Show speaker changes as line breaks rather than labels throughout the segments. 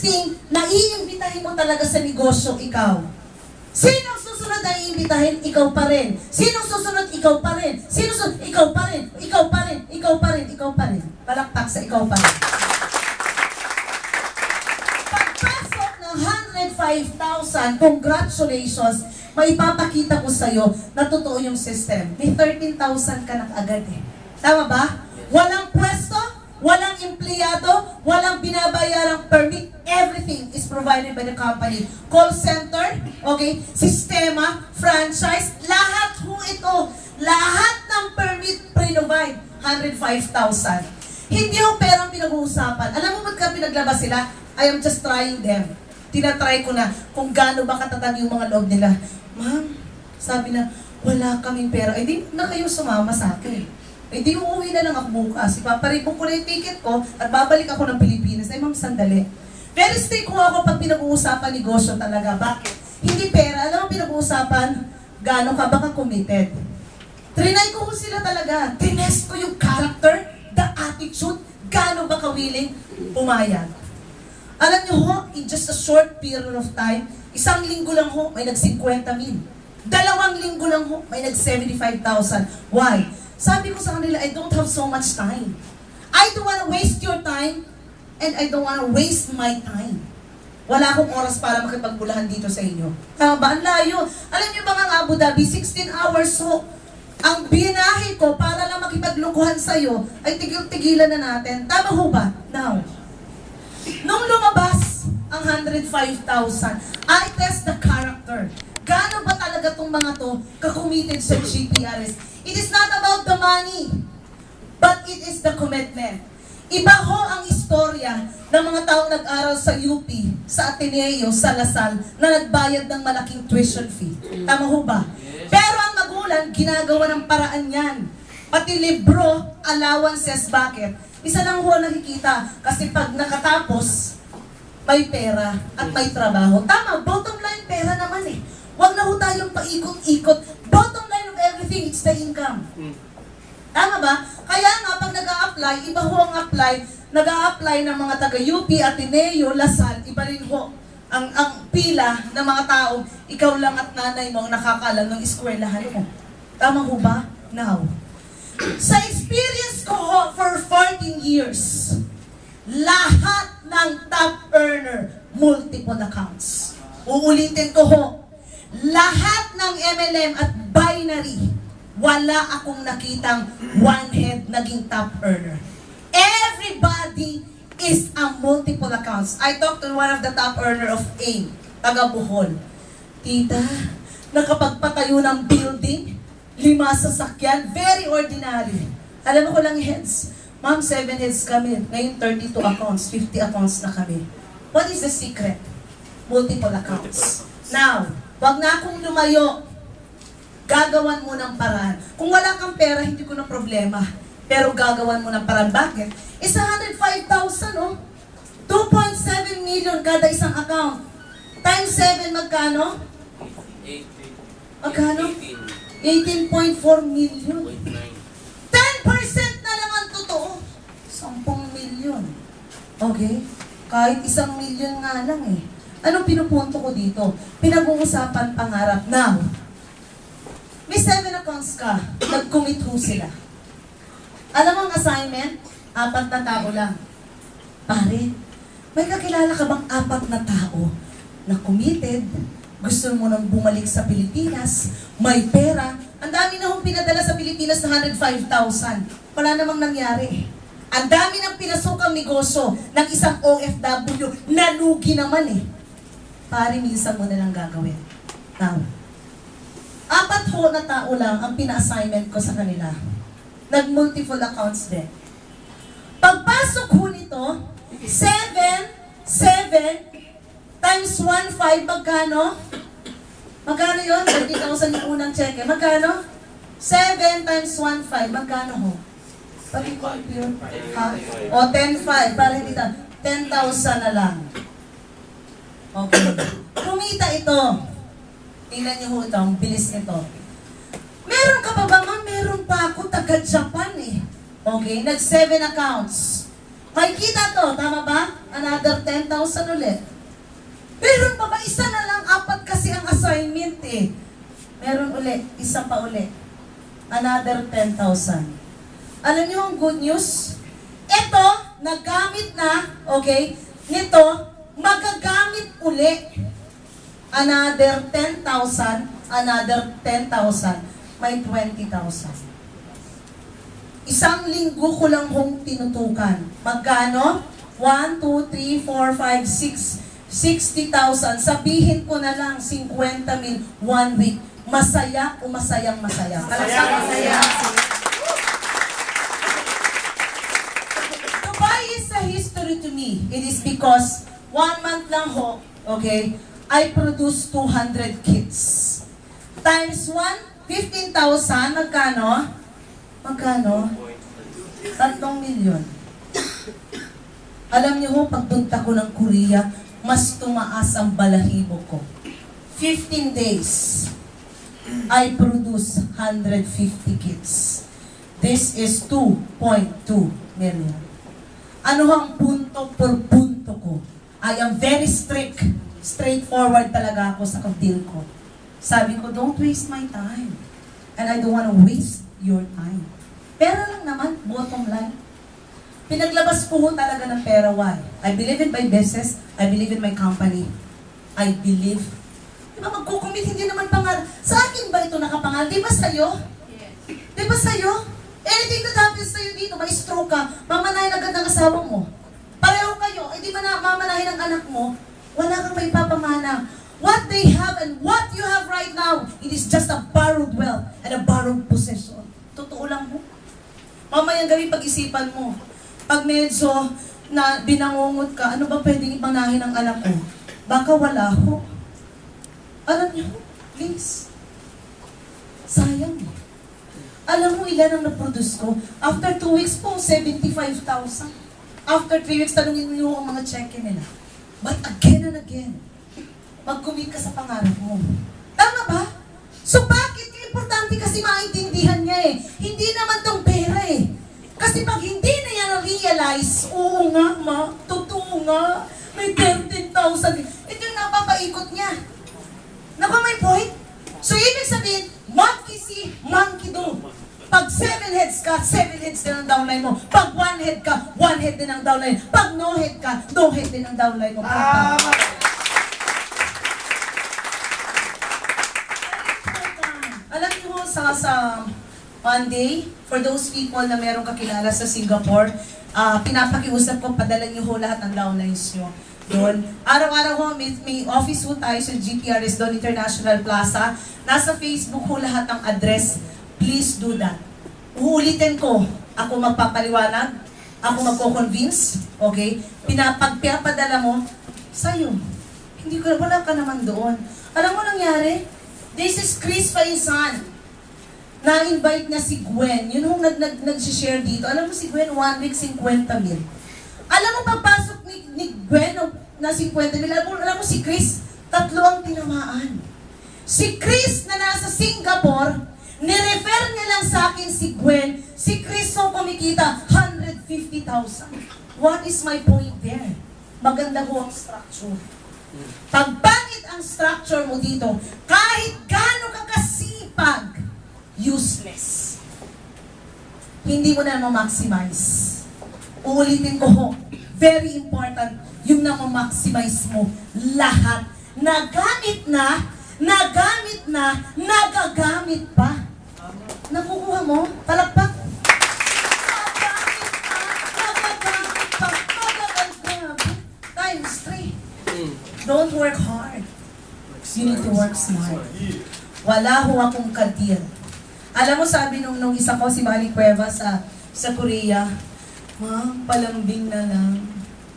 next thing, naiimbitahin mo talaga sa negosyo, ikaw. Sinong susunod na iimbitahin? Ikaw pa rin. Sinong susunod? Ikaw pa rin. Sinong susunod? Ikaw pa rin. Ikaw pa rin. Ikaw pa rin. Ikaw pa rin. Palakpak sa ikaw pa rin. Pagpasok ng 105,000, congratulations, maipapakita ko sa'yo na totoo yung system. May 13,000 ka na agad eh. Tama ba? Walang pwesto, walang empleyado, walang binabayarang permit. Everything is provided by the company. Call center, okay, sistema, franchise, lahat ho ito. Lahat ng permit pre-provide, 105,000. Hindi ho perang pinag-uusapan. Alam mo ba't ka pinaglabas sila? I am just trying them. Tinatry ko na kung gaano ba katatag yung mga loob nila. Ma'am, sabi na, wala kaming pera. Eh di na kayo sumama sa akin. Eh di uuwi na lang ako bukas. Ipaparibong ko na yung ticket ko at babalik ako ng Pilipinas. Ay ma'am, sandali. Very strict ko ako pag pinag-uusapan negosyo talaga. Bakit? Hindi pera. Alam mo pinag-uusapan, gaano ka baka committed. Trinay ko sila talaga. Tinest ko yung character, the attitude, gaano ba ka-willing pumayag. Alam niyo ho, in just a short period of time, 1 linggo lang ho, may nag-50,000. 2 linggo lang ho, may nag-75,000. Why? Sabi ko sa kanila, I don't have so much time. I don't wanna waste your time, and I don't wanna waste my time. Wala akong oras para makipagbulahan dito sa inyo. Tama ba? Ang layo. Alam niyo ba nga Abu Dhabi, 16 hours ho. Ang binahe ko para lang makipaglukuhan sa'yo, ay tigil-tigilan na natin. Tama ho ba? Now, nung lumabas ang 105,000, I test the character. Gaano ba talaga itong mga to ka-committed sa GPRS? It is not about the money, but it is the commitment. Iba ho ang istorya ng mga taong nag-aral sa UP, sa Ateneo, sa Lasal, na nagbayad ng malaking tuition fee. Tama ho ba? Pero ang magulang, ginagawa ng paraan yan. Pati libro, allowances, bakit? Isa lang ho nakikita, kasi pag nakatapos, may pera at may trabaho. Tama, bottom line, pera naman eh. Huwag na ho tayong paikot-ikot. Bottom line of everything, it's the income. Tama ba? Kaya nga, pag nag-a-apply, iba ho ang apply, nag-a-apply ng mga taga-UP, Ateneo, Lasal, iba rin ho ang pila ng mga tao, ikaw lang at nanay mo ang nakakalam ng eskwelahan mo. Tama ho ba? Now, sa experience ko ho for 14 years, lahat ng top earner, multiple accounts. Uulitin ko ho, lahat ng MLM at binary, wala akong nakitang one head naging top earner. Everybody is a multiple accounts. I talked to one of the top earner of AIM, taga Bohol. Tita, nakapagpatayo ng building, 5 sasakyan, very ordinary. Alam mo ko lang heads. Ma'am, 7 heads kami. Ngayon 32 accounts, 50 accounts na kami. What is the secret? Multiple accounts. Now, wag na akong lumayo. Gagawan mo ng paraan. Kung wala kang pera, hindi ko na problema. Pero gagawan mo ng paraan. Bakit? Is 105,000, oh. 2.7 million kada isang account. Times 7, magkano?
18.
Magkano? 18.4 million. 10% na lang ang totoo. 10 million. Okay? Kahit 1 million nga lang eh. Anong pinupunto ko dito? Pinag-uusapan pangarap. Now, may 7 accounts ka. Nag-commit ho sila. Alam mo ang assignment? 4 na tao lang. Pare, may kakilala ka bang 4 na tao na committed, gusto mo nang bumalik sa Pilipinas, may pera, ang dami na hong pinadala sa Pilipinas na 105,000. Wala namang nangyari. Ang dami ng pinasukang negosyo ng isang OFW, nalugi naman eh. Pare, minsan mo na lang gagawin. Now, 4 ho na tao lang ang pina-assignment ko sa kanila. Nag-multiple accounts din. Pagpasok ho nito, 7 times 1.5, magkano? Magkano yun? 30,000 yung unang cheque. Magkano? 7 times 1.5, magkano ho? Pag-compute. Ha? O, 10.5, para hindi 10,000 na lang. Okay. Kumita ito. Tingnan niyo ho ito, ang bilis nito. Meron ka pa ba, ma'am? Meron pa ako, taga-Japan eh. Okay, nag-7 accounts. May kita to, tama ba? Another 10,000 ulit. Meron pa ba? Isa na lang, 4 kasi ang assignment eh. Meron ulit, isa pa ulit. Another 10,000. Alam niyo ang good news? Ito, nagamit na, okay? Nito, magagamit uli. Another 10,000, another 10,000, may 20,000. Isang linggo ko lang hong tinutukan. Magkano? 1, 2, 3, 4, 5, 6, 60,000. Sabihin ko na lang, 50,000, 1 week. Masaya o masayang masaya?
Masaya.
Dubai is a history to me. It is because 1 month lang ho, okay, I produced 200 kits. Times 1, 15,000, magkano? Magkano? 3 milyon. Alam niyo ho, pagpunta ko ng Korea, mas tumaas ang balahibo ko. 15 days, I produce 150 kits. This is 2.2 million. Ano ang punto per punto ko? I am very straightforward talaga ako sa deal ko. Sabi ko, don't waste my time. And I don't want to waste your time. Pera lang naman, bottom line. Pinaglabas ko ho talaga ng pera. Why? I believe in my business. I believe in my company. I believe. Di ba magkukumit, hindi naman pangal. Sa akin ba ito nakapangal? Di ba sa'yo? Di ba sa'yo? Anything that happens sa'yo dito, may stroke ka, mamanahin agad ng asawa mo. Pareho kayo, eh di ba na mamanahin ang anak mo, wala kang may papamana. What they have and what you have right now, it is just a borrowed wealth and a borrowed possession. Totoo lang mo. Mamayang gabi pag-isipan mo. Pag medyo na binangungot ka, ano ba pwedeng ipanahin ng anak ko? Baka wala ho. Alam niyo, please. Sayang eh. Alam mo ilan ang na-produce ko? After 2 weeks po, 75,000. After 3 weeks, tanungin mo ang mga check-in nila. But again and again, mag-commit ka sa pangarap mo. Tama ba? So bakit? Importante kasi maintindihan niya eh. Hindi naman tong pera eh. Kasi pag hindi na yan na-realize, oo nga ma, totoo nga, may 13,000. Ito yung napapaikot niya. Naku, may point? So ibig sabihin, monkey see, monkey do. Pag 7 heads ka, 7 heads din ang downline mo. Pag 1 head ka, 1 head din ang downline. Pag no head ka, no head din ang downline mo. Alam niyo sa Monday, for those people na merong kakilala sa Singapore, pinapakiusap ko, padala niyo ho lahat ng downlines niyo doon. Araw-araw ho, may office ho tayo sa GPRS doon, International Plaza. Nasa Facebook ho lahat ng address. Please do that. Uulitin ko, ako magpapaliwanag, ako magko-convince, okay? Pagpapadala mo, sa'yo. Hindi ko, wala ka naman doon. Alam mo nangyari? This is Chris Faisan. Na-invite niya si Gwen. Yun yung nag-share dito. Alam mo si Gwen, 1 week, 50 mil. Alam mo, pagpasok ni Gwen na 50 mil, alam mo si Chris, 3 ang tinamaan. Si Chris na nasa Singapore, nirefer niya lang sa akin si Gwen, si Chris so kumikita, 150,000. What is my point there? Maganda ho ang structure. Pag bakit ang structure mo dito, kahit gaano ka kasipag, useless. Hindi mo na ma-maximize. Uulitin ko ho, very important, yung na-maximize mo lahat. Nagamit na, nagagamit pa. Nakukuha mo? Palakpak. Nagagamit pa. Times 3. Don't work hard. You need to work smart. Wala ho akong kadir. Alam mo, sabi nung isa ko, si Manny Cueva sa Korea, ma, palambing na lang.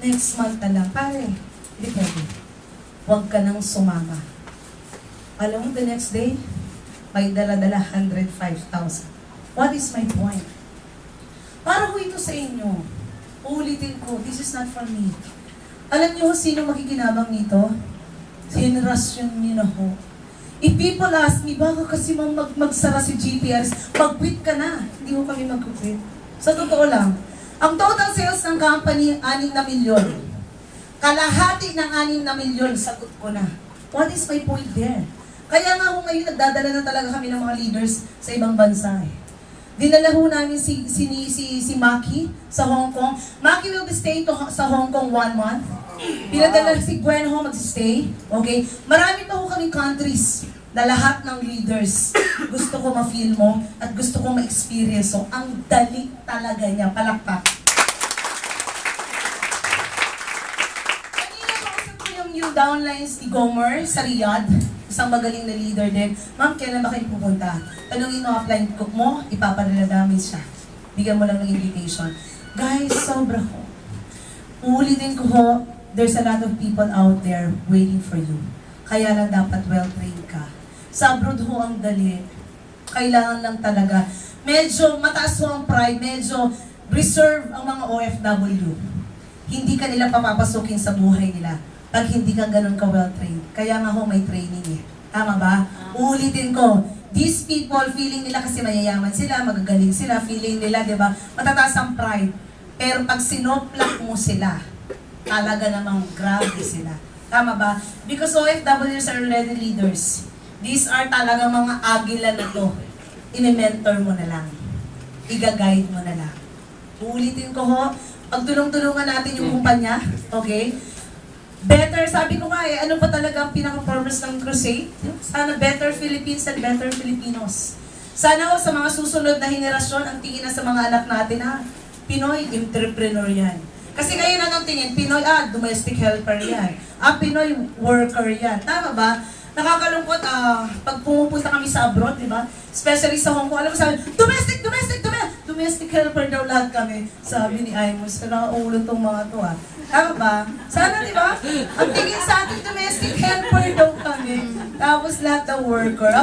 Next month na lang. Pare, hindi pwede. Huwag ka nang sumama. Alam mo, the next day, may dala-dala 105,000. What is my point? Para ho ito sa inyo. Uulitin ko, this is not for me. Alam niyo sino makikinabang nito? Henerasyon niyo na ho. If people ask me, baka kasi magsara si GPRS, mag-quit ka na. Hindi ko kami mag-quit. Sa totoo lang, Ang total sales ng company, 6 na milyon. Kalahati ng 6 na milyon, sagot ko na. What is my point there? Kaya nga ho ngayon, nagdadala na talaga kami ng mga leaders sa ibang bansa eh. Dinala ho namin si Maki sa Hong Kong. Maki will be staying sa Hong Kong 1 month. Pinadala si Gwen ho mag-stay. Okay? Marami pa ho kaming countries na lahat ng leaders gusto ko ma-feel mo at gusto ko ma-experience. So, ang dali talaga niya. Palakpak. Kanina kausap ko yung new downlines ni Gomer sa Riyadh. Isang magaling na leader din. Ma'am, kailan ba kayo pupunta? Tanungin mo upline cook mo, ipapadala namin siya. Bigyan mo lang ng invitation. Guys, sobra ho. Uulitin ko ho, there's a lot of people out there waiting for you. Kaya lang dapat well-trained ka. Sa abroad ho ang dali. Kailangan lang talaga. Medyo mataas ho ang pride, medyo reserve ang mga OFW. Hindi ka nila papapasukin sa buhay nila pag hindi ka ganun ka well-trained. Kaya nga ho may training eh. Tama ba? Uulitin ko, these people, feeling nila kasi mayayaman sila, magagaling sila, feeling nila, di ba? Matataas ang pride. Pero pag sinoplak mo sila, talaga namang grabe sila. Tama ba? Because OFWs are already leaders. These are talagang mga agila na to. I-mentor mo na lang. I-guide mo na lang. Uulitin ko ho, pagtulong-tulungan natin yung kumpanya, okay? Better, sabi ko nga eh, ano pa talaga ang pinaka-purpose ng crusade? Sana better Philippines and better Filipinos. Sana ho sa mga susunod na henerasyon, ang tingin na sa mga anak natin ha, Pinoy, entrepreneur yan. Kasi kayo na nang tingin, Pinoy, domestic helper yan. Pinoy, worker yan. Tama ba? Nakakalungkot, pag pumupunta kami sa abroad, di ba? Especially sa Hong Kong, alam mo sabi, domestic helper daw lahat kami. Sabi ni Imos, nakaulo tong mga to Tama ba? Sana, di ba? Ang tingin sa atin, domestic helper daw kami. Tapos lahat ng worker.